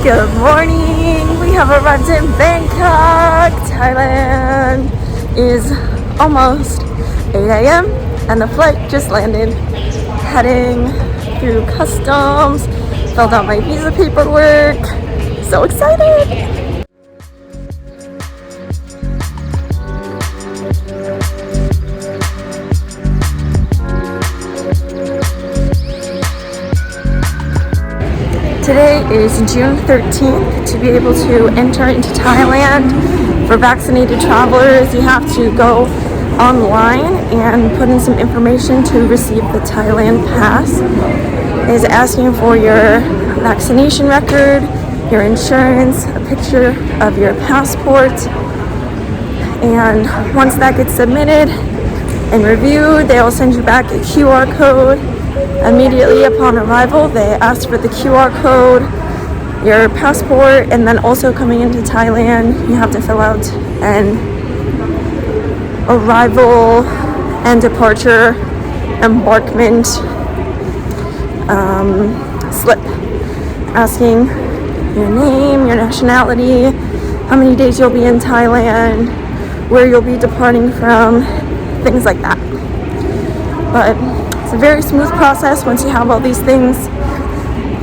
Good morning! We have arrived in Bangkok, Thailand. It is almost 8 a.m. and the flight just landed. Heading through customs, filled out my visa paperwork. So excited! Today is June 13th. To be able to enter into Thailand for vaccinated travelers, you have to go online and put in some information to receive the Thailand pass. It is asking for your vaccination record, your insurance, a picture of your passport, and once that gets submitted and reviewed, they will send you back a QR code. Immediately upon arrival, they ask for the QR code, your passport, and then also coming into Thailand, you have to fill out an arrival and departure embarkment slip asking your name, your nationality, how many days you'll be in Thailand, where you'll be departing from, things like that. But it's a very smooth process once you have all these things.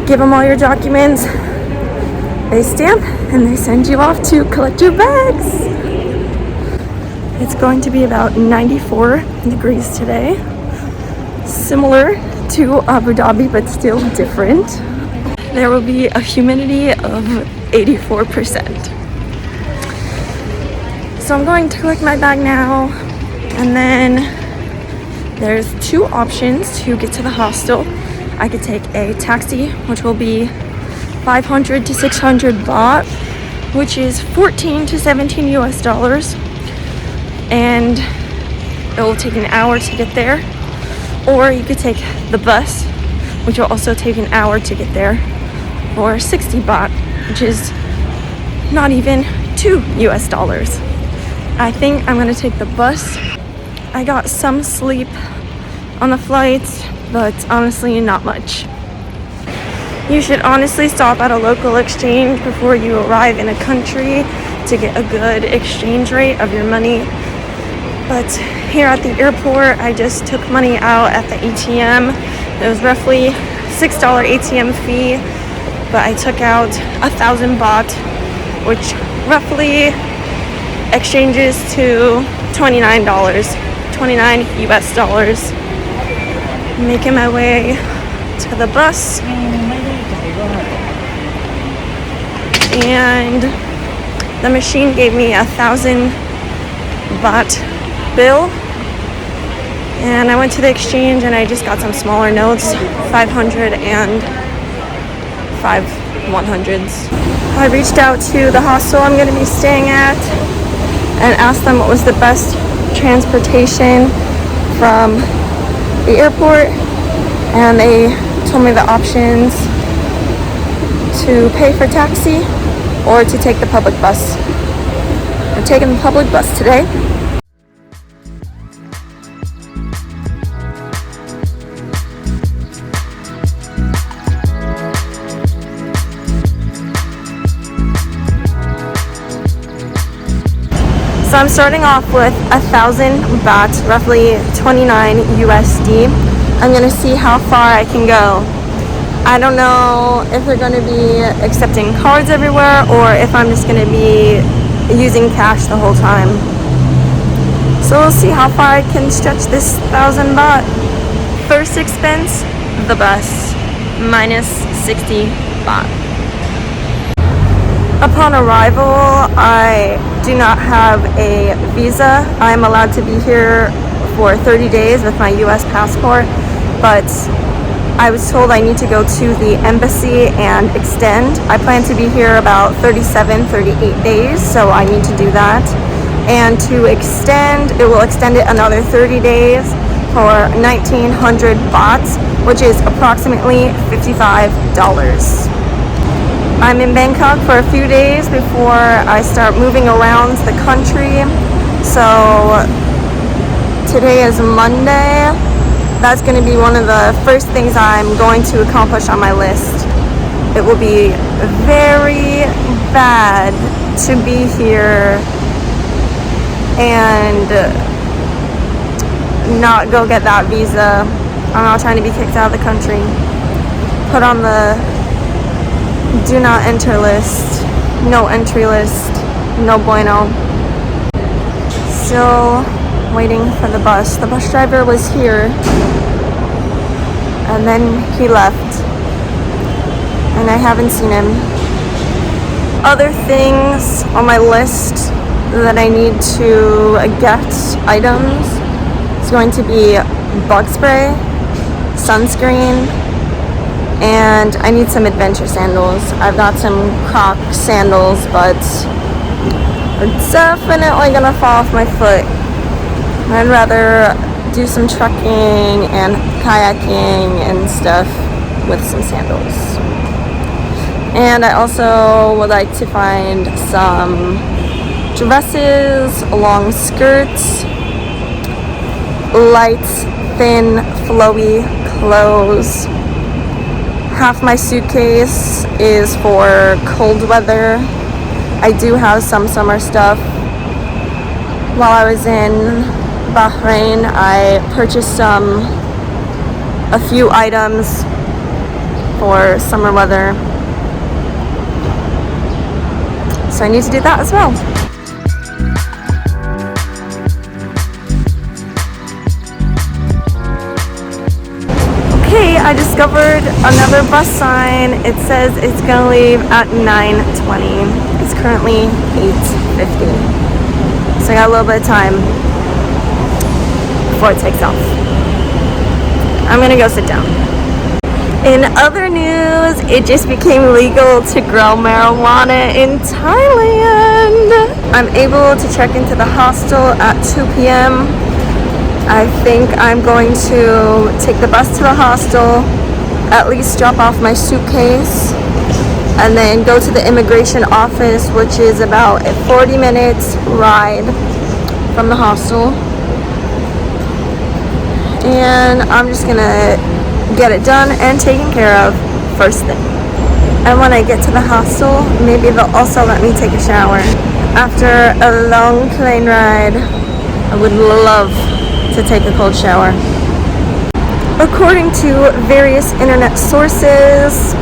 Give them all your documents, they stamp, and they send you off to collect your bags. It's going to be about 94 degrees today. Similar to Abu Dhabi, but still different. There will be a humidity of 84%. So I'm going to collect my bag now, and then there's two options to get to the hostel. I could take a taxi, which will be 500 to 600 baht, which is 14 to 17 US dollars. And it will take an hour to get there. Or you could take the bus, which will also take an hour to get there, for 60 baht, which is not even 2 US dollars. I think I'm gonna take the bus. I got some sleep on the flights, but honestly not much. You should honestly stop at a local exchange before you arrive in a country to get a good exchange rate of your money. But here at the airport, I just took money out at the ATM. It was roughly $6 ATM fee, but I took out 1,000 baht, which roughly exchanges to $29. 29 US dollars. Making my way to the bus, and the machine gave me 1,000 baht bill, and I went to the exchange and I just got some smaller notes, 500 and 5 100s. I reached out to the hostel I'm going to be staying at and asked them what was the best transportation from the airport, and they told me the options to pay for taxi or to take the public bus. I'm taking the public bus today. So I'm starting off with 1,000 baht, roughly 29 USD. I'm gonna see how far I can go. I don't know if they're gonna be accepting cards everywhere or if I'm just gonna be using cash the whole time. So we'll see how far I can stretch this 1,000 baht. First expense, the bus, minus 60 baht. Upon arrival, I do not have a visa. I'm allowed to be here for 30 days with my US passport, but I was told I need to go to the embassy and extend. I plan to be here about 37, 38 days, so I need to do that. And to extend, it will extend it another 30 days for 1,900 baht, which is approximately $55. I'm in Bangkok for a few days before I start moving around the country. So today is Monday. That's going to be one of the first things I'm going to accomplish on my list. it will be very bad to be here and not go get that visa. I'm not trying to be kicked out of the country. Put on the do not enter list, no entry list, no bueno. Still waiting for the bus. The bus driver was here and then he left and I haven't seen him. Other things on my list that I need to get items is going to be bug spray, sunscreen, and I need some adventure sandals. I've got some Croc sandals, but they're definitely gonna fall off my foot. I'd rather do some trekking and kayaking and stuff with some sandals. And I also would like to find some dresses, long skirts, light, thin, flowy clothes. Half my suitcase is for cold weather. I do have some summer stuff. While I was in Bahrain, I purchased a few items for summer weather. So I need to do that as well. Okay, I discovered another bus sign. It says it's gonna leave at 9:20. It's currently 8:50. So I got a little bit of time before it takes off. I'm gonna go sit down. In other news, it just became legal to grow marijuana in Thailand. I'm able to check into the hostel at 2 p.m. I think I'm going to take the bus to the hostel, at least drop off my suitcase, and then go to the immigration office, which is about a 40-minute ride from the hostel. And I'm just gonna get it done and taken care of first thing. And when I get to the hostel, maybe they'll also let me take a shower. After a long plane ride, I would love to take a cold shower. According to various internet sources,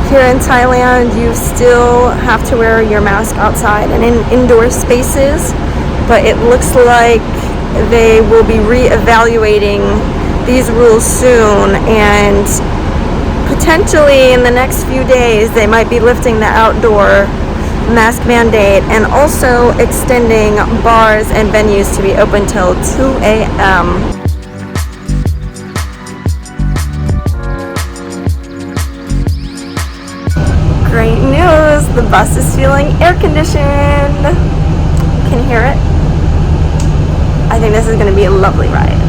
here in Thailand, you still have to wear your mask outside and in indoor spaces, but it looks like they will be re-evaluating these rules soon, and potentially in the next few days they might be lifting the outdoor mask mandate and also extending bars and venues to be open till 2 a.m. Great news! The bus is feeling air conditioned. Can you hear it? I think this is going to be a lovely ride.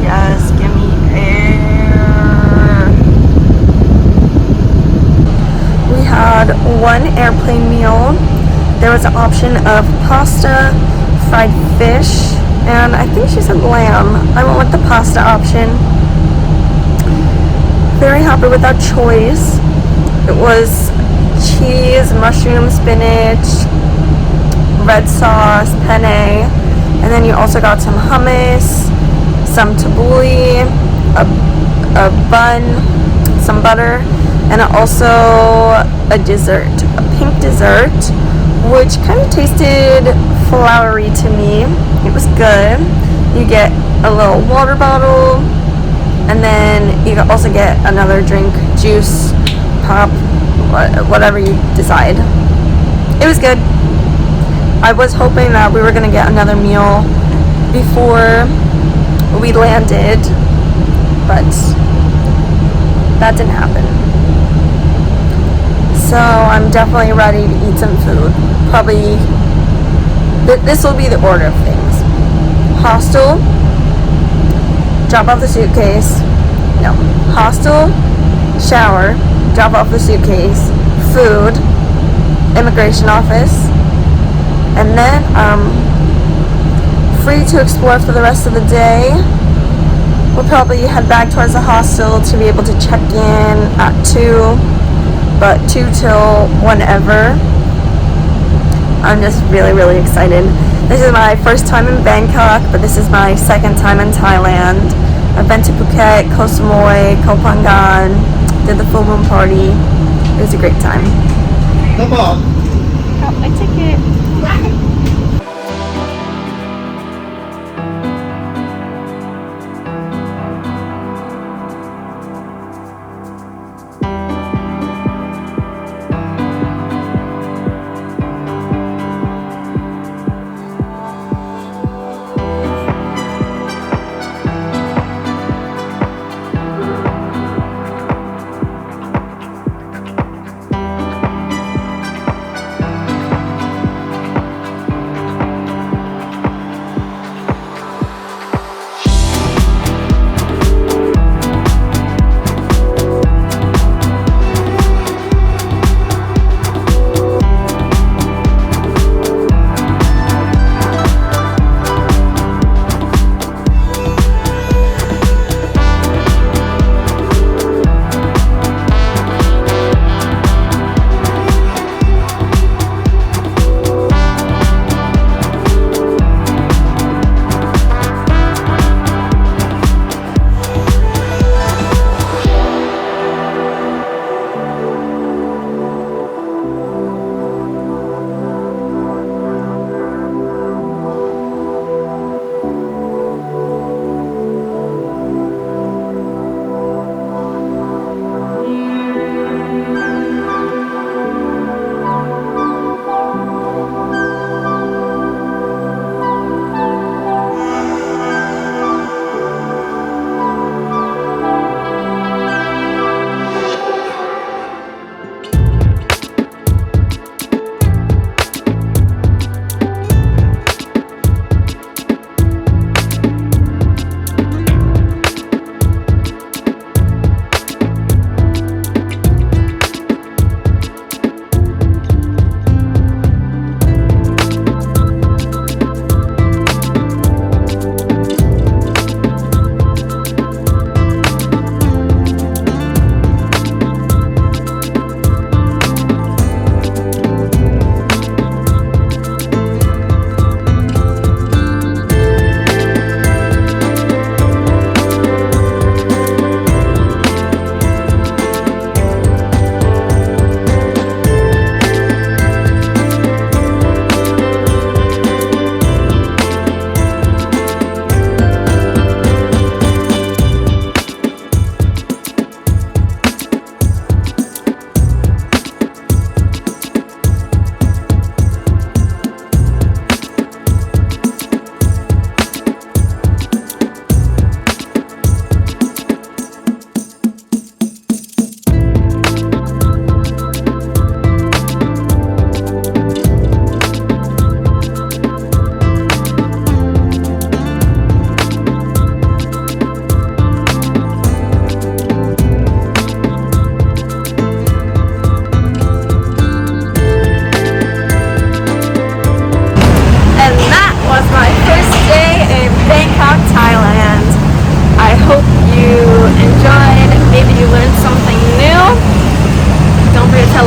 Yes, give me air. We had one airplane meal. There was an option of pasta, fried fish, and I think she said lamb. I went with the pasta option. Very happy with that choice. It was cheese, mushroom, spinach, red sauce, penne, and then you also got some hummus, some tabbouleh, a bun, some butter, and also a dessert, a pink dessert, which kind of tasted floury to me. It was good. You get a little water bottle, and then you also get another drink, juice, pop, whatever you decide. It was good. I was hoping that we were going to get another meal before we landed, but that didn't happen. So I'm definitely ready to eat some food. Probably this will be the order of things. Hostel, drop off the suitcase. No. Hostel, shower, drop off the suitcase, food, immigration office, and then free to explore for the rest of the day. We'll probably head back towards the hostel to be able to check in at 2, but 2 till whenever. I'm just really excited. This is my first time in Bangkok, but this is my second time in Thailand. I've been to Phuket, Koh Samui, Koh Phangan, did the full moon party. It was a great time. Got my ticket.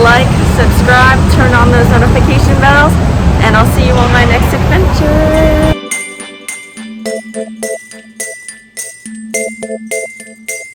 like, subscribe, turn on those notification bells, and I'll see you on my next adventure.